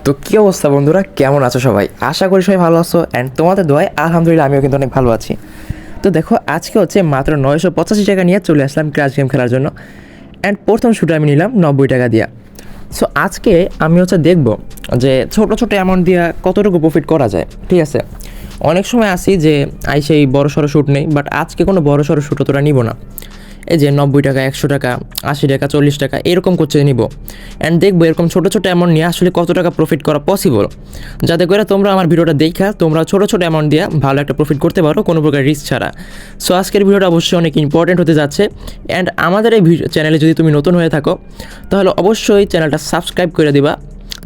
তো কী অবস্থা বন্ধুরা, কেমন আছো সবাই? আশা করি সবাই ভালো আছো অ্যান্ড তোমাদের দোয়ায় আলহামদুলিল্লাহ আমিও কিন্তু অনেক ভালো আছি। তো দেখো, আজকে হচ্ছে মাত্র 985 টাকা নিয়ে চলে আসলাম ক্র্যাশ গেম খেলার জন্য অ্যান্ড প্রথম শুটে আমি নিলাম 90 টাকা দিয়া। সো আজকে আমি হচ্ছে দেখবো যে ছোটো ছোটো অ্যামাউন্ট দিয়ে কতটুকু প্রফিট করা যায়। ঠিক আছে, অনেক সময় আসি যে সেই বড়ো সড়ো শ্যুট নেই, বাট আজকে কোনো বড়ো সড়ো শ্যুট তোরা নিব না। এই যে 90 টাকা, 100 টাকা, 80 টাকা, 40 টাকা এরকম করছে নিব অ্যান্ড দেখবো এরকম ছোটো ছোটো অ্যামাউন্ট নিয়ে আসলে কত টাকা প্রফিট করা পসিবল, যাতে করে তোমরা আমার ভিডিওটা দেখা তোমরা ছোটো ছোটো অ্যামাউন্ট দিয়ে ভালো একটা প্রফিট করতে পারো কোনো প্রকার রিস্ক ছাড়া। সো আজকের ভিডিওটা অবশ্যই অনেক ইম্পর্টেন্ট হতে যাচ্ছে অ্যান্ড আমাদের এই চ্যানেলে যদি তুমি নতুন হয়ে থাকো তাহলে অবশ্যই চ্যানেলটা সাবস্ক্রাইব করে দিবা,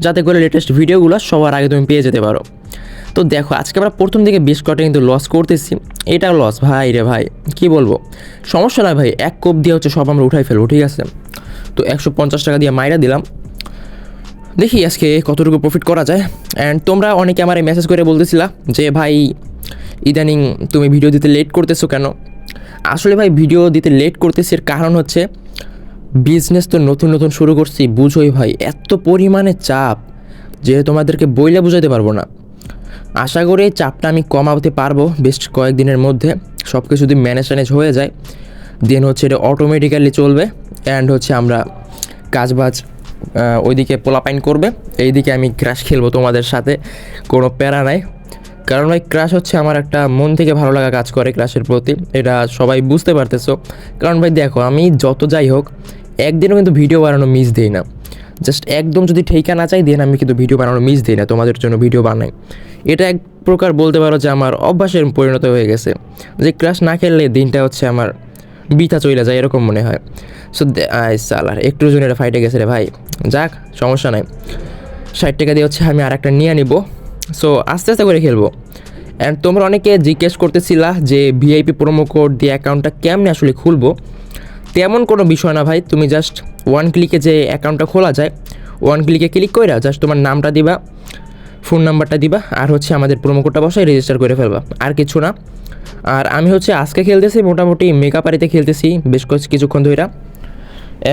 যাতে করে লেটেস্ট ভিডিওগুলো সবার আগে তুমি পেয়ে যেতে পারো। তো দেখো, আজকে আমরা প্রথম দিকে বেশ কটা কিন্তু লস করতেছি। এটা লস ভাই রে ভাই, কি বলবো, সমস্যা নয় ভাই, এক কোপ দিয়ে হচ্ছে সব আমরা উঠাই ফেলবো। ঠিক আছে, তো 150 টাকা দিয়ে মাইরা দিলাম, দেখি আজকে কতটুকু প্রফিট করা যায়। অ্যান্ড তোমরা অনেকে আমার মেসেজ করে বলতেছিলা যে ভাই ইদানিং তুমি ভিডিও দিতে লেট করতেছো কেন? আসলে ভাই ভিডিও দিতে লেট করতেছি এর কারণ হচ্ছে বিজনেস তো নতুন নতুন শুরু করছি, বুঝোই ভাই, এত পরিমাণে চাপ যে তোমাদেরকে বইলে বুঝাইতে পারবো না। আশা করি এই চাপটা আমি কমাতে পারবো বেশ কয়েকদিনের মধ্যে, সব কিছু যদি ম্যানেজ হয়ে যায় দেন হচ্ছে এটা অটোমেটিক্যালি চলবে অ্যান্ড হচ্ছে আমরা কাজবাজ ওইদিকে পোলাপাইন করবে, এইদিকে আমি ক্র্যাশ খেলবো তোমাদের সাথে, কোনো প্যারা নাই। কারণ ভাই ক্র্যাশ হচ্ছে আমার একটা মন থেকে ভালো লাগা কাজ করে ক্র্যাশের প্রতি, এটা সবাই বুঝতে পারতেছো। কারণ ভাই দেখো, আমি যত যাই হোক একদিনও কিন্তু ভিডিও বানানো মিস দিই না, জাস্ট একদম যদি ঠেকা না চাই দেন আমি কিন্তু ভিডিও বানানো মিস দিই না, তোমাদের জন্য ভিডিও বানাই। এটা এক প্রকার বলতে পারো যে আমার অভ্যাসের পরিণত হয়ে গেছে, যে ক্র্যাশ না খেললে দিনটা হচ্ছে আমার বৃথা চলে যায় এরকম মনে হয়। সো সালার একটু জন্য এটা ফাইটে গেছে রে ভাই, যাক সমস্যা নাই, 60 টাকা দিয়ে হচ্ছে আমি আর একটা নিয়ে নিব। সো আস্তে আস্তে করে খেলবো। অ্যান্ড তোমরা অনেকে জিজ্ঞেস করতেছিলা যে ভিআইপি প্রোমো কোড দিয়ে অ্যাকাউন্টটা কেমনে আসলে খুলবো। তেমন কোনো বিষয় না ভাই, তুমি জাস্ট ওয়ান ক্লিকে যে অ্যাকাউন্টটা খোলা যায়, ওয়ান ক্লিকে ক্লিক করে জাস্ট তোমার নামটা দিবা, ফোন নাম্বারটা দিবা আর হচ্ছে আমাদের প্রোমো কোডটা বসায় রেজিস্টার করে ফেলবা, আর কিছু না। আর আমি হচ্ছে আজকে খেলতেছি মোটামুটি মেকাপারিতে খেলতেছি বেশ কিছুক্ষণ ধরে।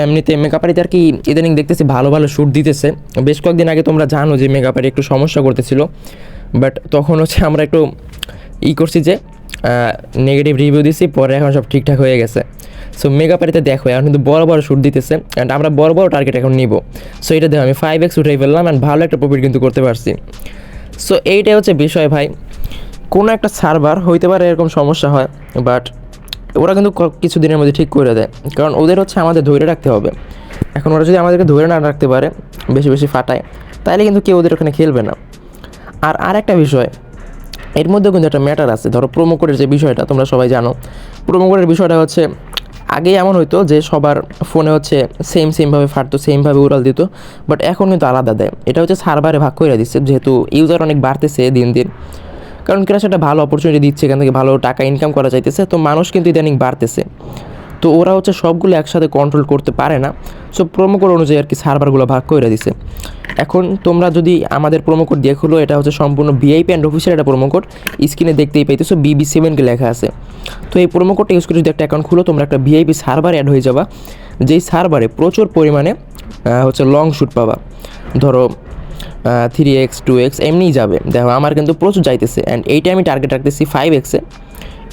এমনিতে মেকাপারিতে আর কি ইদানিং দেখতেছি ভালো ভালো শ্যুট দিতেছে। বেশ কয়েকদিন আগে তোমরা জানো যে মেকাপারি একটু সমস্যা করতেছিল, বাট তখন হচ্ছে আমরা একটু করছি যে নেগেটিভ রিভিউ দিছি, পরে এখন সব ঠিকঠাক হয়ে গেছে। সো মেগাপারিতে দেখো এখন কিন্তু বড় বড় শ্যুট দিতেছে অ্যান্ড আমরা বড় বড় টার্গেট এখন নিব। সো এটা দেখো আমি 5x উঠাই ফেললাম অ্যান্ড ভালো একটা প্রফিট কিন্তু করতে পারছি। সো এইটাই হচ্ছে বিষয় ভাই, কোনো একটা সার্ভার হইতে পারে এরকম সমস্যা হয়, বাট ওরা কিন্তু কিছু দিনের মধ্যে ঠিক করে দেয়, কারণ ওদের হচ্ছে আমাদের ধরে রাখতে হবে। এখন ওরা যদি আমাদেরকে ধরে না রাখতে পারে, বেশি বেশি ফাটায়, তাহলে কিন্তু কেউ ওদের ওখানে খেলবে না। আর একটা বিষয় এর মধ্যে কিন্তু একটা ম্যাটার আছে, ধরো প্রোমো কোডের যে বিষয়টা তোমরা সবাই জানো, প্রোমো কোডের বিষয়টা হচ্ছে আগে এমন হইতো যে সবার ফোনে হচ্ছে সেমভাবে ফাটতো, সেমভাবে উড়াল দিত, বাট এখন কিন্তু আলাদা দেয়। এটা হচ্ছে সার্ভারে ভাগ করে দিচ্ছে, যেহেতু ইউজার অনেক বাড়তেছে দিন দিন, কারণ ক্র্যাশ একটা ভালো অপরচুনিটি দিচ্ছে, এখান থেকে ভালো টাকা ইনকাম করা চাইতেছে, তো মানুষ কিন্তু ইদানিং বাড়তেছে, তো ওরা হচ্ছে সবগুলো একসাথে কন্ট্রোল করতে পারে না। সো প্রোমো কোড অনুযায়ী আর কি সার্ভারগুলো ভাগ করে দিছে। এখন তোমরা যদি আমাদের প্রোমো কোড দিয়ে খুলো, এটা হচ্ছে সম্পূর্ণ ভিআইপি অ্যান্ড অফিসিয়াল একটা প্রোমো কোড, স্ক্রিনে দেখতেই পাইতেছো BB7কে লেখা আছে। তো এই প্রোমো কোডটা ইউজ করে যদি একটা অ্যাকাউন্ট খুলো, তোমরা একটা ভিআইপি সার্ভার অ্যাড হয়ে যাবা, যেই সার্ভারে প্রচুর পরিমাণে হচ্ছে লং শ্যুট পাবা। ধরো 3x 2x এমনিই যাবে, দেখো আমার কিন্তু প্রচুর যাইতেছে অ্যান্ড এইটা আমি টার্গেট রাখতেছি 5x-এ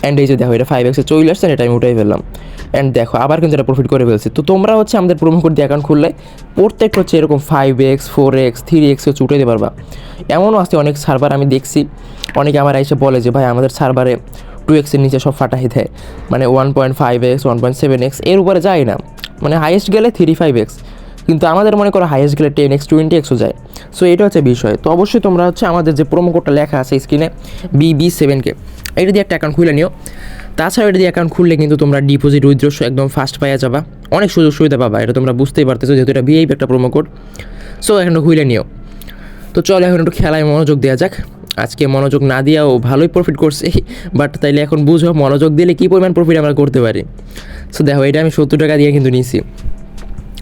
অ্যান্ড এই যে দেখো এটা 5x-এ চলে আসছে, এটা আমি উঠাই ফেললাম অ্যান্ড দেখো আবার কিন্তু এটা প্রফিট করে ফেলছি। তো তোমরা হচ্ছে আমাদের প্রোমো কোড দিয়ে অ্যাকাউন্ট খুললে প্রত্যেকটা হচ্ছে এরকম 5x 4x 3x হচ্ছে উঠাইতে পারবা। এমনও আছে অনেক সার্ভার আমি দেখছি, অনেকে আমার এসে বলে যে ভাই আমাদের সার্ভারে 2x-এর নিচে সব ফাটাই দেয়, মানে 1.5x 1.7x এর উপরে যায় না, মানে হাইয়েস্ট গেলে 3-5x, কিন্তু আমাদের মনে করো হাইয়েস্ট গেলে 10x 20xও যায়। সো এটা হচ্ছে বিষয়। তো অবশ্যই তোমরা হচ্ছে আমাদের যে প্রোমো কোডটা লেখা আছে স্ক্রিনে BB7K, এটা দিয়ে একটা অ্যাকাউন্ট খুলে নিও। তাছাড়া এটা দিয়ে অ্যাকাউন্ট খুললে কিন্তু তোমরা ডিপোজিট উইথড্র একদম ফাস্ট পাওয়া যাবা, অনেক সুযোগ সুবিধা পাবা, এটা তোমরা বুঝতেই পারতেছো যেহেতু এটা ভিআইপি একটা প্রোমো কোড। সো এখন খুলে নিও। তো চলো এখন একটু খেলায় মনোযোগ দেওয়া যাক। আজকে মনোযোগ না দিয়েও ভালোই প্রফিট করছি, বাট তাইলে এখন বুঝো মনোযোগ দিলে কী পরিমাণ প্রফিট আমরা করতে পারি। সো দেখো এটা আমি 70 টাকা দিয়ে কিন্তু নিয়েছি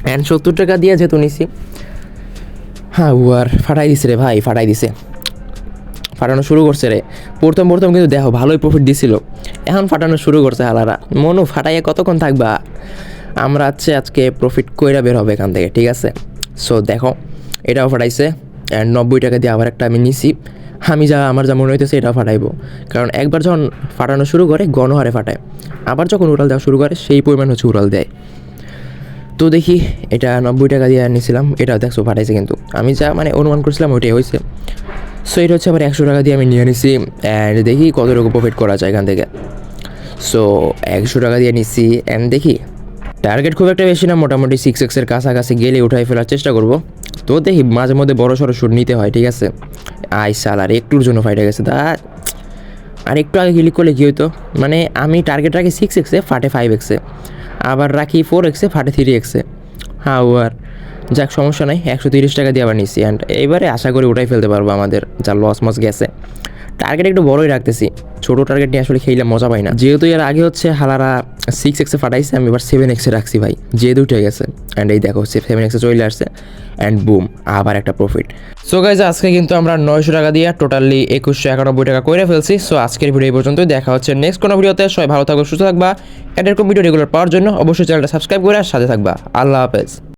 অ্যান্ড 70 টাকা দিয়ে যেহেতু নিছি, হ্যাঁ ও আর ফাটাই দিছে রে ভাই, ফাটাই দিছে, ফাটানো শুরু করছে রে। প্রথম কিন্তু দেখো ভালোই প্রফিট দিছিল, এখন ফাটানো শুরু করছে হালারা। মনু ফাটাইয়া কতক্ষণ থাকবা, আমরা আজকে প্রফিট কইরা বের হবে এখান থেকে, ঠিক আছে। সো দেখো এটাও ফাটাইছে, অ্যান্ড 90 টাকা দিয়ে আবার একটা আমি নিছি। আমার যা মনে হইতেছে এটা ফাটাইবো, কারণ একবার যখন ফাটানো শুরু করে গণহারে ফাটায়, আবার যখন উড়াল দেওয়া শুরু করে সেই পরিমাণ হচ্ছে উড়াল দেয়। তো দেখি এটা 90 টাকা দিয়ে নিয়েছিলাম, এটাও দেখছো ফাটাইছে, কিন্তু আমি যা মানে অনুমান করছিলাম ওইটাই হয়েছে। সো এটা হচ্ছে আবার 100 টাকা দিয়ে আমি নিয়ে নিছি, অ্যান্ড দেখি কতটুকু প্রফিট করা যায় এখান থেকে। সো 100 টাকা দিয়ে নিচ্ছি, অ্যান্ড দেখি টার্গেট খুব একটা বেশি না, মোটামুটি 6x-এর কাছাকাছি গেলে উঠাই ফেলার চেষ্টা করব। তো দেখি মাঝে মধ্যে বড় সড়ো শুট নিতে হয়, ঠিক আছে। সাল আর একটুর জন্য ফাইটে গেছে, আর একটু আগে ক্লিক করলে কী হইতো, মানে আমি টার্গেট রাখি 6x-এ ফাটে 5x-এ, আবার রাখি 4x-এ ফাটে 3x-এ। আর যাক সমস্যা নাই, 130 টাকা দিয়ে আবার নিচ্ছি, অ্যান্ড এইবারে আশা করি ওটাই ফেলতে পারবো আমাদের যা লস গেছে। টার্গেট একটু বড়ই রাখতেছি, ছোটো টার্গেট নিয়ে আসলে খেলে মজা পাই না। যেহেতু এর আগে হচ্ছে হালারা 6x-এ ফাটাইছে, আমি এবার 7x-এ রাখছি ভাই, যেহেতু উঠে গেছে। অ্যান্ড এই দেখো 7x-এ চলে আসছে, অ্যান্ড বুম আবার একটা প্রফিট। সো গাইজ আজকে কিন্তু আমরা 900 টাকা দিয়ে টোটালি 2191 টাকা করে ফেলছি। সো আজকের ভিডিও এই পর্যন্তই, দেখা হচ্ছে নেক্সট কোনো ভিডিওতে। সবাই ভালো থাকবে, সুস্থ থাকবা, এরকম ভিডিও রেগুলার পাওয়ার জন্য অবশ্যই চ্যানেলটা সাবস্ক্রাইব করে আর সাথে থাকবা। আল্লাহ হাফেজ।